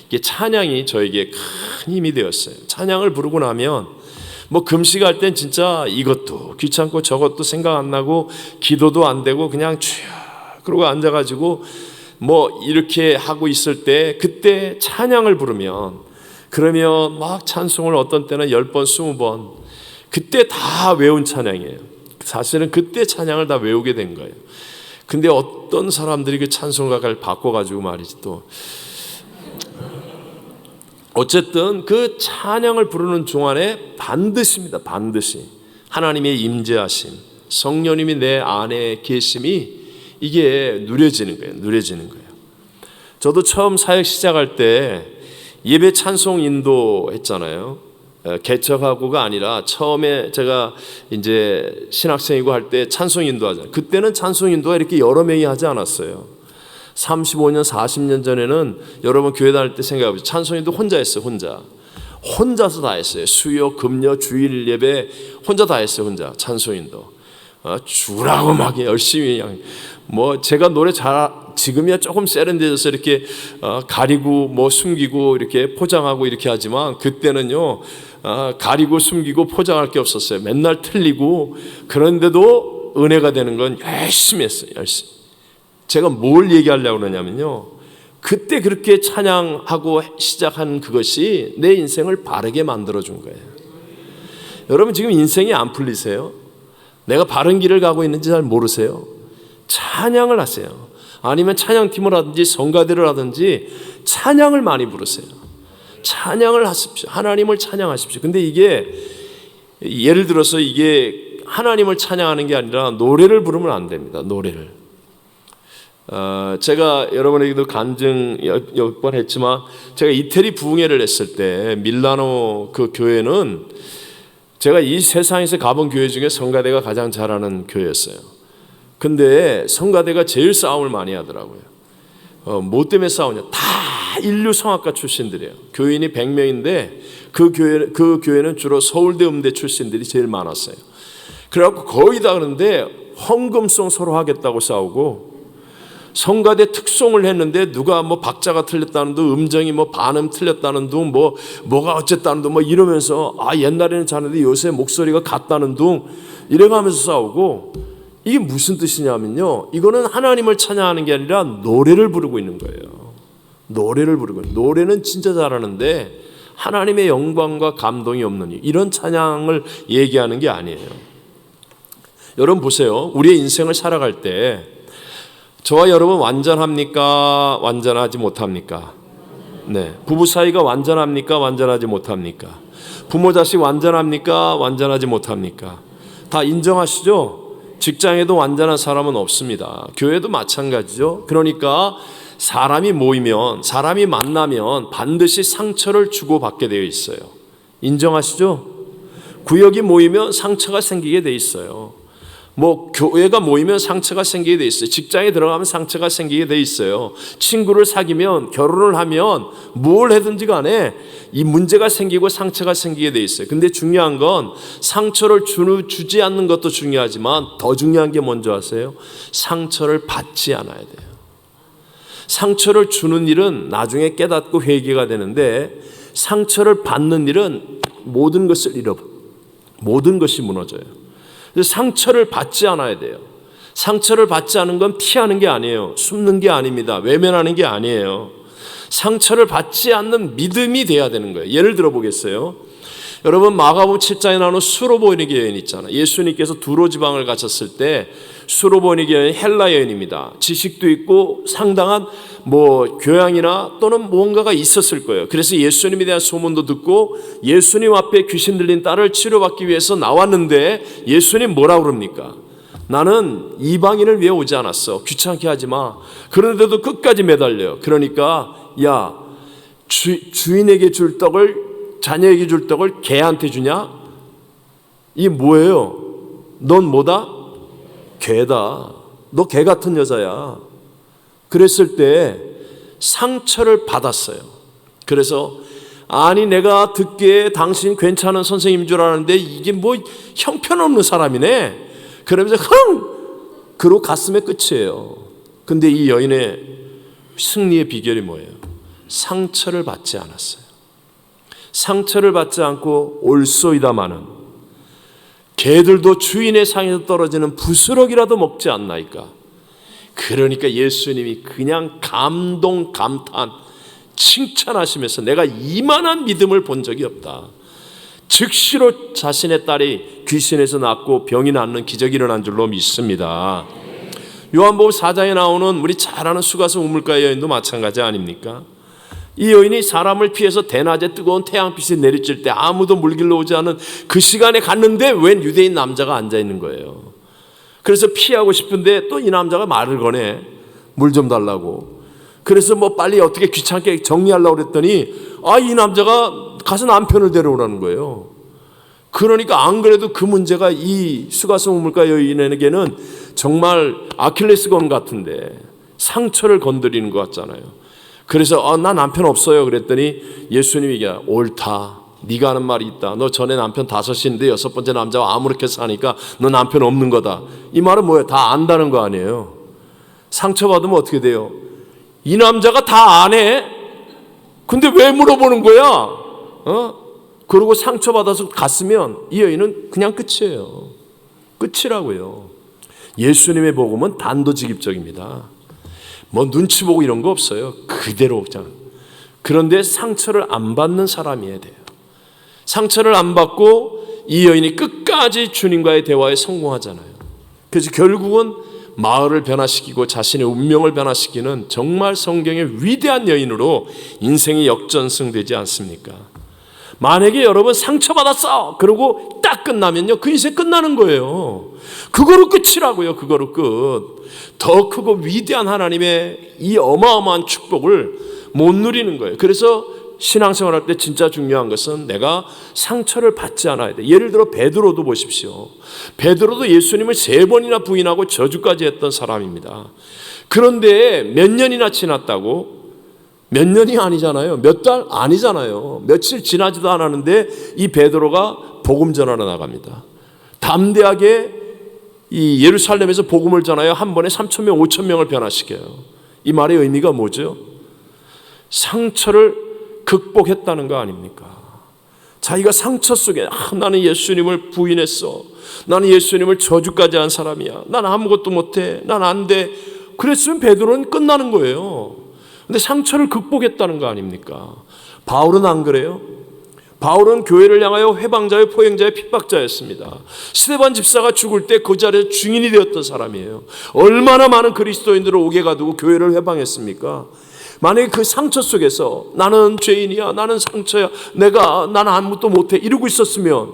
S1: 이게 찬양이 저에게 큰 힘이 되었어요. 찬양을 부르고 나면 뭐 금식할 땐 진짜 이것도 귀찮고 저것도 생각 안 나고 기도도 안 되고 그냥 쭉 그러고 앉아가지고 뭐 이렇게 하고 있을 때 그때 찬양을 부르면 그러면 막 찬송을 어떤 때는 10번 20번 그때 다 외운 찬양이에요. 사실은 그때 찬양을 다 외우게 된 거예요. 근데 어떤 사람들이 그 찬송가를 바꿔가지고 말이지 또 어쨌든 그 찬양을 부르는 동안에 반드시입니다. 반드시 하나님의 임재하심 성령님이 내 안에 계심이 이게 누려지는 거예요. 누려지는 거예요. 저도 처음 사역 시작할 때 예배 찬송 인도했잖아요. 개척하고가 아니라 처음에 제가 이제 신학생이고 할 때 찬송 인도하잖아요. 그때는 찬송 인도가 이렇게 여러 명이 하지 않았어요. 35년, 40년 전에는 여러분 교회 다닐 때 생각해보세요. 찬송 인도 혼자 했어요. 혼자서 다 했어요. 수요, 금요, 주일 예배 혼자 다 했어요. 혼자 찬송 인도. 주라고 막 열심히 그냥 뭐 제가 노래 지금이야 조금 세련되어서 이렇게 가리고 뭐 숨기고 이렇게 포장하고 이렇게 하지만 그때는요 가리고 숨기고 포장할 게 없었어요. 맨날 틀리고 그런데도 은혜가 되는 건 열심히 했어요. 열심히. 제가 뭘 얘기하려고 그러냐면요 그때 그렇게 찬양하고 시작한 그것이 내 인생을 바르게 만들어준 거예요. 여러분 지금 인생이 안 풀리세요? 내가 바른 길을 가고 있는지 잘 모르세요? 찬양을 하세요. 아니면 찬양팀을 하든지 성가대를 하든지 찬양을 많이 부르세요. 찬양을 하십시오. 하나님을 찬양하십시오. 근데 이게 예를 들어서 이게 하나님을 찬양하는 게 아니라 노래를 부르면 안 됩니다. 노래를. 제가 여러분에게도 간증 몇 번 했지만 제가 이태리 부흥회를 했을 때 밀라노 그 교회는 제가 이 세상에서 가본 교회 중에 성가대가 가장 잘하는 교회였어요. 근데 성가대가 제일 싸움을 많이 하더라고요. 뭐 때문에 싸우냐? 다 인류 성악가 출신들이에요. 교인이 100명인데 그 교회는 주로 서울대 음대 출신들이 제일 많았어요. 그래갖고 거의 다 그런데 헌금송 서로 하겠다고 싸우고 성가대 특송을 했는데 누가 뭐 박자가 틀렸다는 둥 음정이 뭐 반음 틀렸다는 둥 뭐가 어쨌다는 둥 뭐 이러면서 옛날에는 잘했는데 요새 목소리가 같다는 둥 이래가면서 싸우고 이게 무슨 뜻이냐면요 이거는 하나님을 찬양하는 게 아니라 노래를 부르고 있는 거예요. 노래를 부르고 노래는 진짜 잘하는데 하나님의 영광과 감동이 없는 이런 찬양을 얘기하는 게 아니에요. 여러분 보세요. 우리의 인생을 살아갈 때 저와 여러분 완전합니까? 완전하지 못합니까? 네. 부부 사이가 완전합니까? 완전하지 못합니까? 부모 자식 완전합니까? 완전하지 못합니까? 다 인정하시죠? 직장에도 완전한 사람은 없습니다. 교회도 마찬가지죠. 그러니까 사람이 모이면, 사람이 만나면 반드시 상처를 주고받게 되어 있어요. 인정하시죠? 구역이 모이면 상처가 생기게 돼 있어요. 뭐 교회가 모이면 상처가 생기게 돼 있어요. 직장에 들어가면 상처가 생기게 돼 있어요. 친구를 사귀면, 결혼을 하면 뭘 해든지 간에 이 문제가 생기고 상처가 생기게 돼 있어요. 근데 중요한 건 상처를 주지 않는 것도 중요하지만 더 중요한 게 뭔지 아세요? 상처를 받지 않아야 돼요. 상처를 주는 일은 나중에 깨닫고 회개가 되는데, 상처를 받는 일은 모든 것을 잃어버려요. 모든 것이 무너져요. 상처를 받지 않아야 돼요. 상처를 받지 않은 건 피하는 게 아니에요. 숨는 게 아닙니다. 외면하는 게 아니에요. 상처를 받지 않는 믿음이 돼야 되는 거예요. 예를 들어 보겠어요. 여러분, 마가복음 7장에 나오는 수로보니게 여인 있잖아요. 예수님께서 두로 지방을 가셨을 때 수로보니게 여인 헬라 여인입니다. 지식도 있고 상당한 교양이나 또는 뭔가가 있었을 거예요. 그래서 예수님에 대한 소문도 듣고 예수님 앞에 귀신 들린 딸을 치료받기 위해서 나왔는데 예수님 뭐라고 그럽니까? 나는 이방인을 위해 오지 않았어. 귀찮게 하지 마. 그런데도 끝까지 매달려요. 그러니까 야, 주인에게 줄 떡을, 자녀에게 줄 떡을 개한테 주냐? 이게 뭐예요? 넌 뭐다? 개다. 너 개 같은 여자야. 그랬을 때 상처를 받았어요. 그래서 아니, 내가 듣기에 당신 괜찮은 선생님인 줄 알았는데 이게 뭐 형편없는 사람이네. 그러면서 그러고 가슴에 끝이에요. 근데 이 여인의 승리의 비결이 뭐예요? 상처를 받지 않았어요. 상처를 받지 않고 올소이다마는 개들도 주인의 상에서 떨어지는 부스러기라도 먹지 않나이까. 그러니까 예수님이 그냥 감동, 감탄, 칭찬하시면서 내가 이만한 믿음을 본 적이 없다. 즉시로 자신의 딸이 귀신에서 낫고 병이 낫는 기적이 일어난 줄로 믿습니다. 요한복음 4장에 나오는 우리 잘 아는 수가성 우물가의 여인도 마찬가지 아닙니까? 이 여인이 사람을 피해서 대낮에 뜨거운 태양빛이 내리칠 때 아무도 물길로 오지 않은 그 시간에 갔는데 웬 유대인 남자가 앉아있는 거예요. 그래서 피하고 싶은데 또 이 남자가 말을 거네. 물 좀 달라고. 그래서 빨리 어떻게 귀찮게 정리하려고 그랬더니 이 남자가 가서 남편을 데려오라는 거예요. 그러니까 안 그래도 그 문제가 이 수가성 우물가 여인에게는 정말 아킬레스건 같은데 상처를 건드리는 것 같잖아요. 그래서 나 남편 없어요 그랬더니 예수님이 얘기해요. 옳다. 네가 하는 말이 있다. 너 전에 남편 5인데 6번째 남자와 아무렇게 사니까 너 남편 없는 거다. 이 말은 뭐예요? 다 안다는 거 아니에요. 상처받으면 어떻게 돼요? 이 남자가 다 아네? 근데 왜 물어보는 거야? 그러고 상처받아서 갔으면 이 여인은 그냥 끝이에요. 끝이라고요. 예수님의 복음은 단도직입적입니다. 눈치 보고 이런 거 없어요. 그대로 그냥. 그런데 상처를 안 받는 사람이어야 돼요. 상처를 안 받고 이 여인이 끝까지 주님과의 대화에 성공하잖아요. 그래서 결국은 마을을 변화시키고 자신의 운명을 변화시키는 정말 성경의 위대한 여인으로 인생이 역전승되지 않습니까? 만약에 여러분 상처받았어 그러고 딱 끝나면요 그 인생 끝나는 거예요. 그거로 끝이라고요. 그거로 끝. 더 크고 위대한 하나님의 이 어마어마한 축복을 못 누리는 거예요. 그래서 신앙생활할 때 진짜 중요한 것은 내가 상처를 받지 않아야 돼. 예를 들어 베드로도 보십시오. 베드로도 예수님을 3번이나 부인하고 저주까지 했던 사람입니다. 그런데 몇 년이나 지났다고? 몇 년이 아니잖아요. 몇 달 아니잖아요. 며칠 지나지도 않았는데 이 베드로가 복음 전하러 나갑니다. 담대하게 이 예루살렘에서 복음을 전하여 한 번에 3,000명, 5,000명을 변화시켜요. 이 말의 의미가 뭐죠? 상처를 극복했다는 거 아닙니까? 자기가 상처 속에 나는 예수님을 부인했어. 나는 예수님을 저주까지 한 사람이야. 난 아무것도 못해. 난 안 돼. 그랬으면 베드로는 끝나는 거예요. 근데 상처를 극복했다는 거 아닙니까? 바울은 안 그래요? 바울은 교회를 향하여 회방자요 포행자요 핍박자였습니다. 스데반 집사가 죽을 때 그 자리에 증인이 되었던 사람이에요. 얼마나 많은 그리스도인들을 옥에 가두고 교회를 회방했습니까? 만약에 그 상처 속에서 나는 죄인이야, 나는 상처야, 나는 아무것도 못해 이러고 있었으면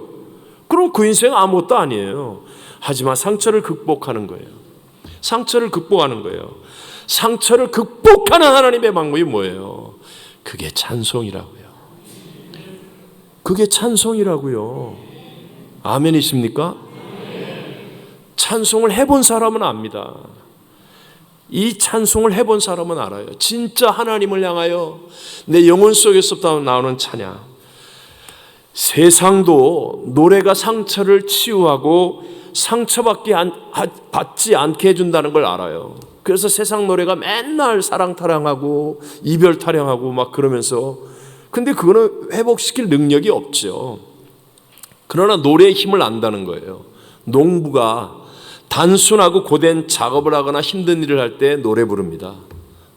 S1: 그럼 그 인생 아무것도 아니에요. 하지만 상처를 극복하는 거예요. 상처를 극복하는 거예요. 상처를 극복하는 하나님의 방법이 뭐예요? 그게 찬송이라고요. 그게 찬송이라고요. 아멘이십니까? 찬송을 해본 사람은 압니다. 이 찬송을 해본 사람은 알아요. 진짜 하나님을 향하여 내 영혼 속에서 나오는 찬양. 세상도 노래가 상처를 치유하고 받지 않게 해준다는 걸 알아요. 그래서 세상 노래가 맨날 사랑 타령하고 이별 타령하고 막 그러면서, 근데 그거는 회복시킬 능력이 없죠. 그러나 노래의 힘을 안다는 거예요. 농부가 단순하고 고된 작업을 하거나 힘든 일을 할 때 노래 부릅니다.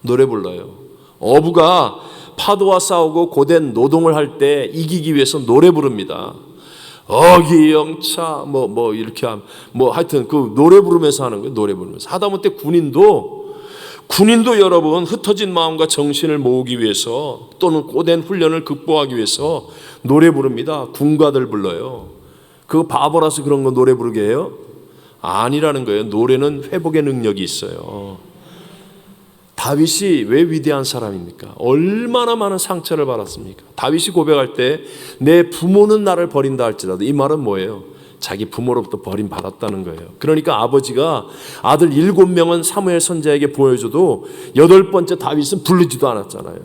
S1: 노래 불러요. 어부가 파도와 싸우고 고된 노동을 할 때 이기기 위해서 노래 부릅니다. 어기영차 이렇게 하여튼 그 노래 부르면서 하는 거예요. 노래 부르면서. 하다못해 군인도 여러분 흩어진 마음과 정신을 모으기 위해서 또는 고된 훈련을 극복하기 위해서 노래 부릅니다. 군가들 불러요. 그거 바보라서 그런 거 노래 부르게 해요? 아니라는 거예요. 노래는 회복의 능력이 있어요. 다윗이 왜 위대한 사람입니까? 얼마나 많은 상처를 받았습니까? 다윗이 고백할 때 내 부모는 나를 버린다 할지라도, 이 말은 뭐예요? 자기 부모로부터 버림받았다는 거예요. 그러니까 아버지가 아들 7명은 사무엘 선지자에게 보여줘도 8번째 다윗은 부르지도 않았잖아요.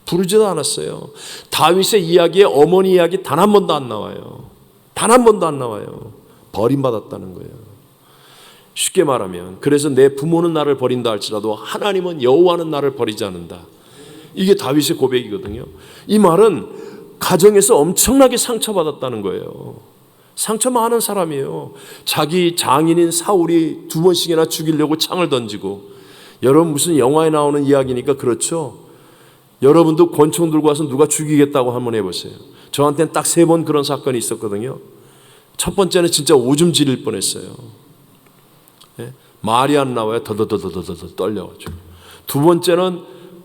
S1: 부르지도 않았어요. 다윗의 이야기에 어머니 이야기 단 한 번도 안 나와요. 단 한 번도 안 나와요. 버림받았다는 거예요. 쉽게 말하면, 그래서 내 부모는 나를 버린다 할지라도 하나님은 여호와는 나를 버리지 않는다. 이게 다윗의 고백이거든요. 이 말은 가정에서 엄청나게 상처받았다는 거예요. 상처 많은 사람이에요. 자기 장인인 사울이 2번씩이나 죽이려고 창을 던지고, 여러분 무슨 영화에 나오는 이야기니까 그렇죠. 여러분도 권총 들고 와서 누가 죽이겠다고 한번 해보세요. 저한테는 딱 3번 그런 사건이 있었거든요. 첫 번째는 진짜 오줌 지릴 뻔했어요. 말이 안 나와요. 더더더더더더 떨려가지고. 2번째는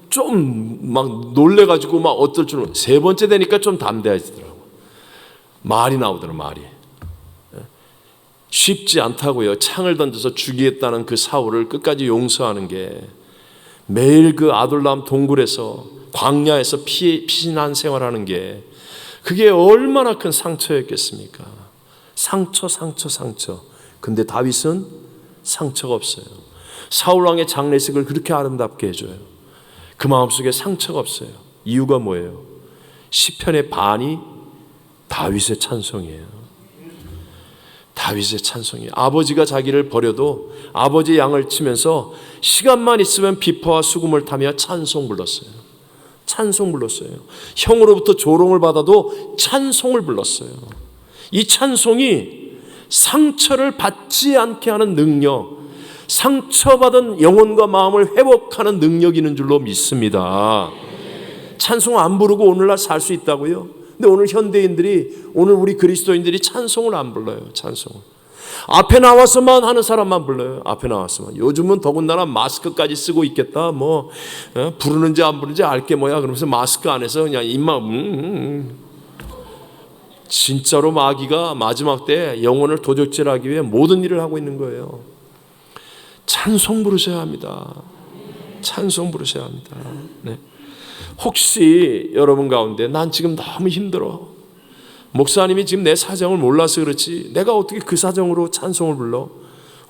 S1: 좀 막 놀래가지고 막 어떨 줄은, 3번째 되니까 좀 담대해지더라고. 말이 나오더라고. 말이. 쉽지 않다고요. 창을 던져서 죽이겠다는 그 사울을 끝까지 용서하는 게, 매일 그 아둘람 동굴에서 광야에서 피신한 생활하는 게 그게 얼마나 큰 상처였겠습니까? 상처. 근데 다윗은 상처가 없어요. 사울왕의 장례식을 그렇게 아름답게 해줘요. 그 마음속에 상처가 없어요. 이유가 뭐예요? 시편의 반이 다윗의 찬송이에요. 다윗의 찬송이에요. 아버지가 자기를 버려도 아버지 양을 치면서 시간만 있으면 비파와 수금을 타며 찬송 불렀어요. 형으로부터 조롱을 받아도 찬송을 불렀어요. 이 찬송이 상처를 받지 않게 하는 능력, 상처받은 영혼과 마음을 회복하는 능력이 있는 줄로 믿습니다. 찬송 안 부르고 오늘날 살 수 있다고요? 근데 오늘 현대인들이, 오늘 우리 그리스도인들이 찬송을 안 불러요. 찬송을 앞에 나와서만 하는 사람만 불러요. 앞에 나와서만. 요즘은 더군다나 마스크까지 쓰고 있겠다. 부르는지 안 부르는지 알게 뭐야 그러면서 마스크 안에서 그냥 입만 진짜로 마귀가 마지막 때 영혼을 도적질하기 위해 모든 일을 하고 있는 거예요. 찬송 부르셔야 합니다. 찬송 부르셔야 합니다. 네. 혹시 여러분 가운데 난 지금 너무 힘들어, 목사님이 지금 내 사정을 몰라서 그렇지 내가 어떻게 그 사정으로 찬송을 불러?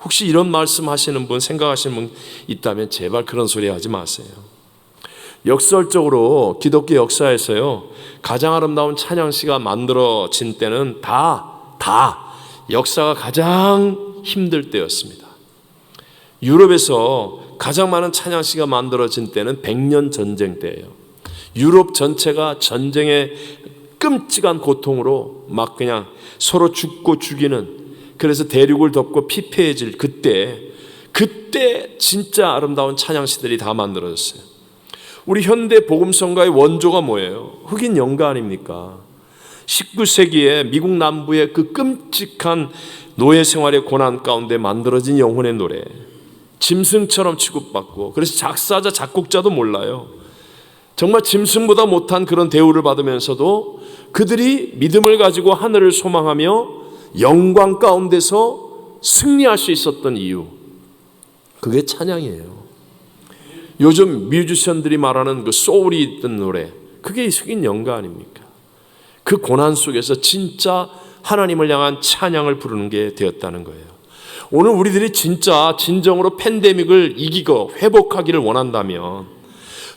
S1: 혹시 이런 말씀 하시는 분, 생각하시는 분 있다면 제발 그런 소리 하지 마세요. 역설적으로 기독교 역사에서요, 가장 아름다운 찬양시가 만들어진 때는 다 역사가 가장 힘들 때였습니다. 유럽에서 가장 많은 찬양시가 만들어진 때는 100년 전쟁 때예요. 유럽 전체가 전쟁의 끔찍한 고통으로 막 그냥 서로 죽고 죽이는, 그래서 대륙을 덮고 피폐해질 그때 진짜 아름다운 찬양시들이 다 만들어졌어요. 우리 현대 복음성가의 원조가 뭐예요? 흑인 연가 아닙니까? 19세기에 미국 남부의 그 끔찍한 노예 생활의 고난 가운데 만들어진 영혼의 노래, 짐승처럼 취급받고, 그래서 작사자 작곡자도 몰라요. 정말 짐승보다 못한 그런 대우를 받으면서도 그들이 믿음을 가지고 하늘을 소망하며 영광 가운데서 승리할 수 있었던 이유, 그게 찬양이에요. 요즘 뮤지션들이 말하는 그 소울이 있던 노래, 그게 숙인 영가 아닙니까? 그 고난 속에서 진짜 하나님을 향한 찬양을 부르는 게 되었다는 거예요. 오늘 우리들이 진짜 진정으로 팬데믹을 이기고 회복하기를 원한다면,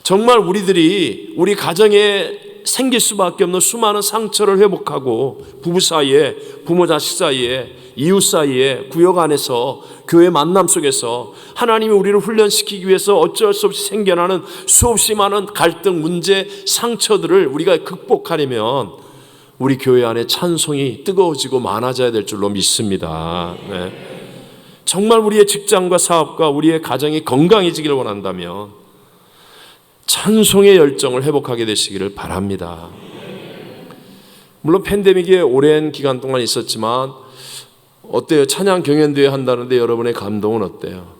S1: 정말 우리들이 우리 가정에 생길 수밖에 없는 수많은 상처를 회복하고, 부부 사이에, 부모 자식 사이에, 이웃 사이에, 구역 안에서, 교회 만남 속에서 하나님이 우리를 훈련시키기 위해서 어쩔 수 없이 생겨나는 수없이 많은 갈등, 문제, 상처들을 우리가 극복하려면 우리 교회 안에 찬송이 뜨거워지고 많아져야 될 줄로 믿습니다. 네. 정말 우리의 직장과 사업과 우리의 가정이 건강해지기를 원한다면 찬송의 열정을 회복하게 되시기를 바랍니다. 물론 팬데믹이 오랜 기간 동안 있었지만 어때요? 찬양 경연대회 한다는데 여러분의 감동은 어때요?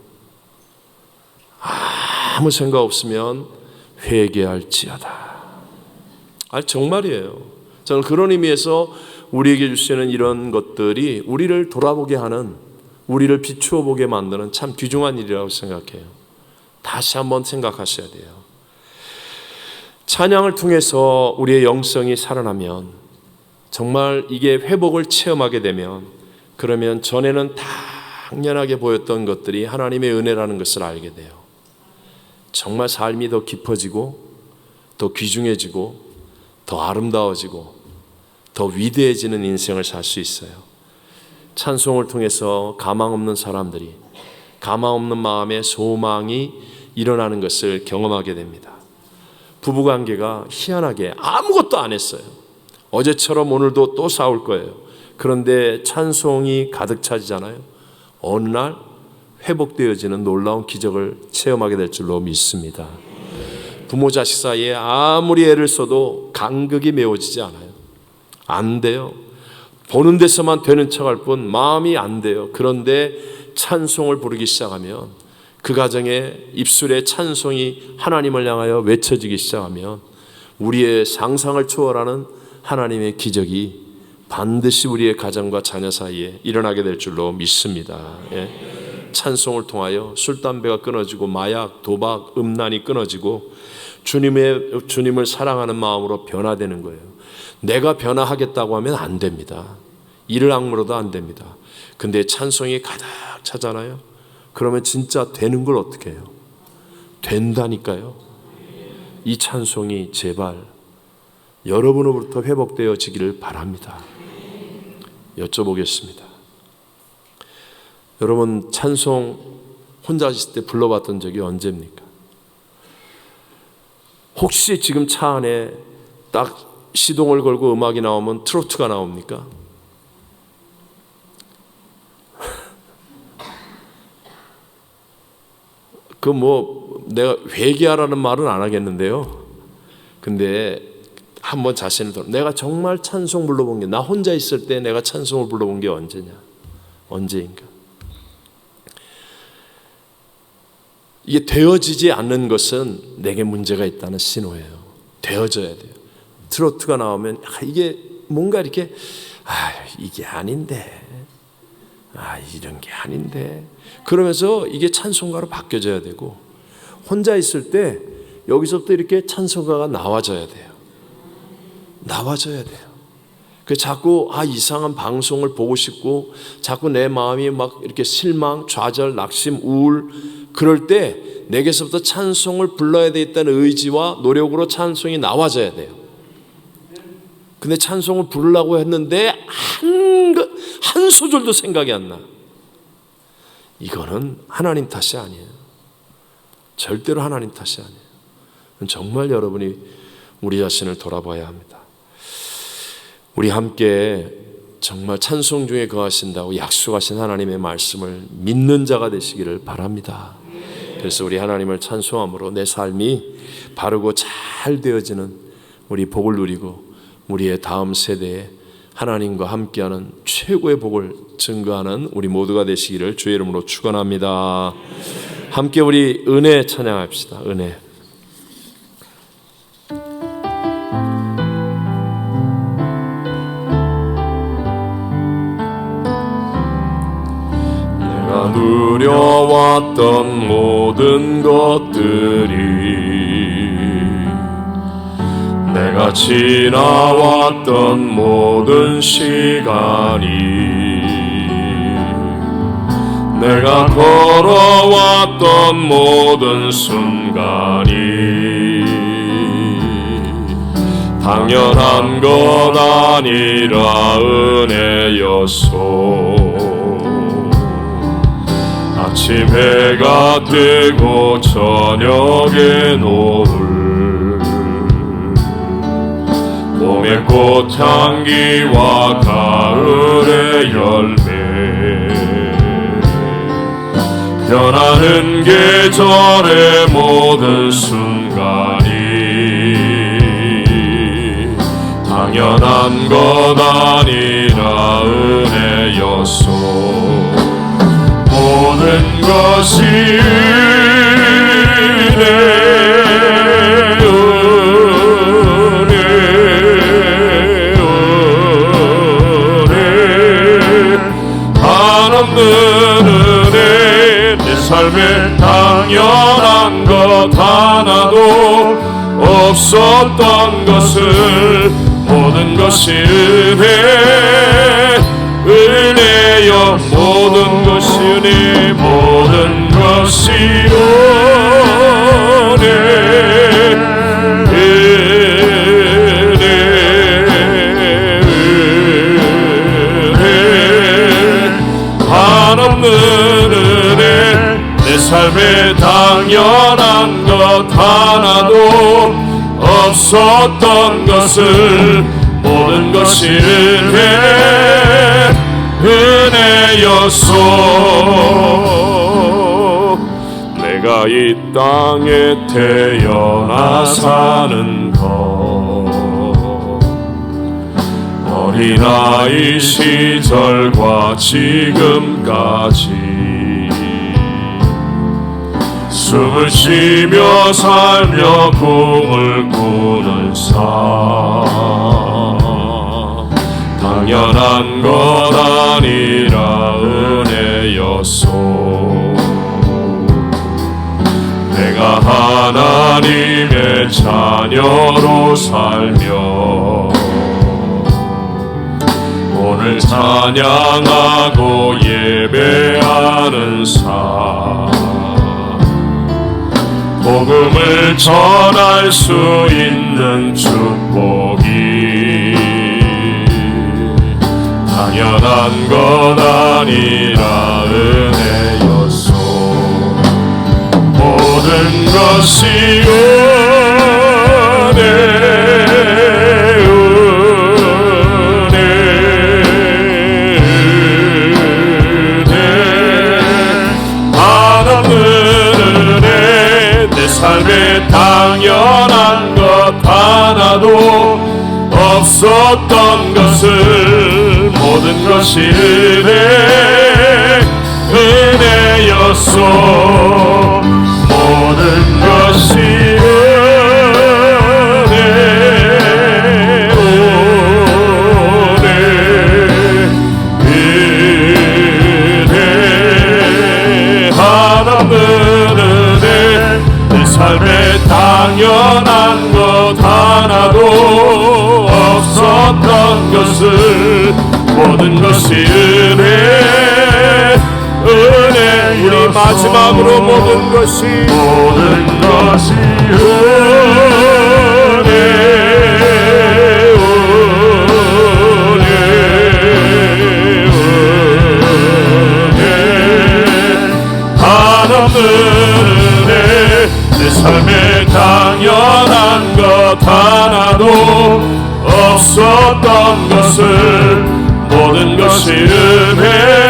S1: 아무 생각 없으면 회개할지어다. 정말이에요. 저는 그런 의미에서 우리에게 주시는 이런 것들이 우리를 돌아보게 하는, 우리를 비추어 보게 만드는 참 귀중한 일이라고 생각해요. 다시 한번 생각하셔야 돼요. 찬양을 통해서 우리의 영성이 살아나면, 정말 이게 회복을 체험하게 되면, 그러면 전에는 당연하게 보였던 것들이 하나님의 은혜라는 것을 알게 돼요. 정말 삶이 더 깊어지고, 더 귀중해지고, 더 아름다워지고, 더 위대해지는 인생을 살 수 있어요. 찬송을 통해서 가망 없는 사람들이 가망 없는 마음의 소망이 일어나는 것을 경험하게 됩니다. 부부관계가 희한하게 아무것도 안 했어요. 어제처럼 오늘도 또 싸울 거예요. 그런데 찬송이 가득 차지잖아요. 어느 날 회복되어지는 놀라운 기적을 체험하게 될 줄로 믿습니다. 부모 자식 사이에 아무리 애를 써도 간극이 메워지지 않아요. 안 돼요. 보는 데서만 되는 척할 뿐 마음이 안 돼요. 그런데 찬송을 부르기 시작하면, 그 가정에 입술에 찬송이 하나님을 향하여 외쳐지기 시작하면 우리의 상상을 초월하는 하나님의 기적이 반드시 우리의 가정과 자녀 사이에 일어나게 될 줄로 믿습니다. 예. 찬송을 통하여 술, 담배가 끊어지고 마약, 도박, 음란이 끊어지고 주님을 사랑하는 마음으로 변화되는 거예요. 내가 변화하겠다고 하면 안 됩니다. 이를 악물어도 안 됩니다. 근데 찬송이 가득 차잖아요. 그러면 진짜 되는 걸 어떻게 해요? 된다니까요. 이 찬송이 제발 여러분으로부터 회복되어지기를 바랍니다. 여쭤보겠습니다. 여러분, 찬송 혼자 있을 때 불러봤던 적이 언제입니까? 혹시 지금 차 안에 딱 시동을 걸고 음악이 나오면 트로트가 나옵니까? 내가 회개하라는 말은 안 하겠는데요. 근데 한번 자신을 내가 정말 찬송 불러본 게, 나 혼자 있을 때 내가 찬송을 불러본 게 언제냐? 언제인가? 이게 되어지지 않는 것은 내게 문제가 있다는 신호예요. 되어져야 돼요. 트로트가 나오면 이게 뭔가 이렇게 이게 아닌데, 이런 게 아닌데, 그러면서 이게 찬송가로 바뀌어져야 되고, 혼자 있을 때 여기서부터 이렇게 찬송가가 나와져야 돼요. 나와져야 돼요. 그 자꾸 이상한 방송을 보고 싶고, 자꾸 내 마음이 막 이렇게 실망, 좌절, 낙심, 우울, 그럴 때 내게서부터 찬송을 불러야 되겠다는 의지와 노력으로 찬송이 나와져야 돼요. 근데 찬송을 부르려고 했는데 한 소절도 생각이 안 나. 이거는 하나님 탓이 아니에요. 절대로 하나님 탓이 아니에요. 정말 여러분이 우리 자신을 돌아봐야 합니다. 우리 함께 정말 찬송 중에 거하신다고 약속하신 하나님의 말씀을 믿는 자가 되시기를 바랍니다. 그래서 우리 하나님을 찬송함으로 내 삶이 바르고 잘 되어지는 우리 복을 누리고, 우리의 다음 세대에 하나님과 함께하는 최고의 복을 증거하는 우리 모두가 되시기를 주의 이름으로 축원합니다. 함께 우리 은혜 찬양합시다. 은혜. 내가 누려왔던 모든 것들이 내가 지나왔던 모든 시간이 내가 걸어왔던 모든 순간이 당연한 것 아니라 은혜였소. 아침 해가 뜨고 저녁에 노을 봄의 꽃향기와 가을의 열매 변하는 계절의 모든 순간이 당연한 것 아니라 은혜였소. 모든 것이 삶에 당연한 것 하나도 없었던 것을 모든 것이 은혜여 모든 것이 은혜 모든 것이 삶에 당연한 것 하나도 없었던 것을 모든 것이 은혜였소. 내가 이 땅에 태어나 사는 것 어린아이 시절과 지금까지 숨을 쉬며 살며 꿈을 꾸는 삶 당연한 것 아니라 은혜였소. 내가 하나님의 자녀로 살며 오늘 찬양하고 예배하는 삶 복음을 전할 수 있는 축복이 당연한 것 아니라 은혜였소. 모든 것이 삶에 당연한 것 하나도 없었던 것을 모든 것이 은혜였소. 모든 것이 삶에 당연한 것 하나도 없었던 것을 모든 것이 은혜 우리 마지막으로 모든 것이 내 삶에 당연한 것 하나도 없었던 것을 모든 것이 은혜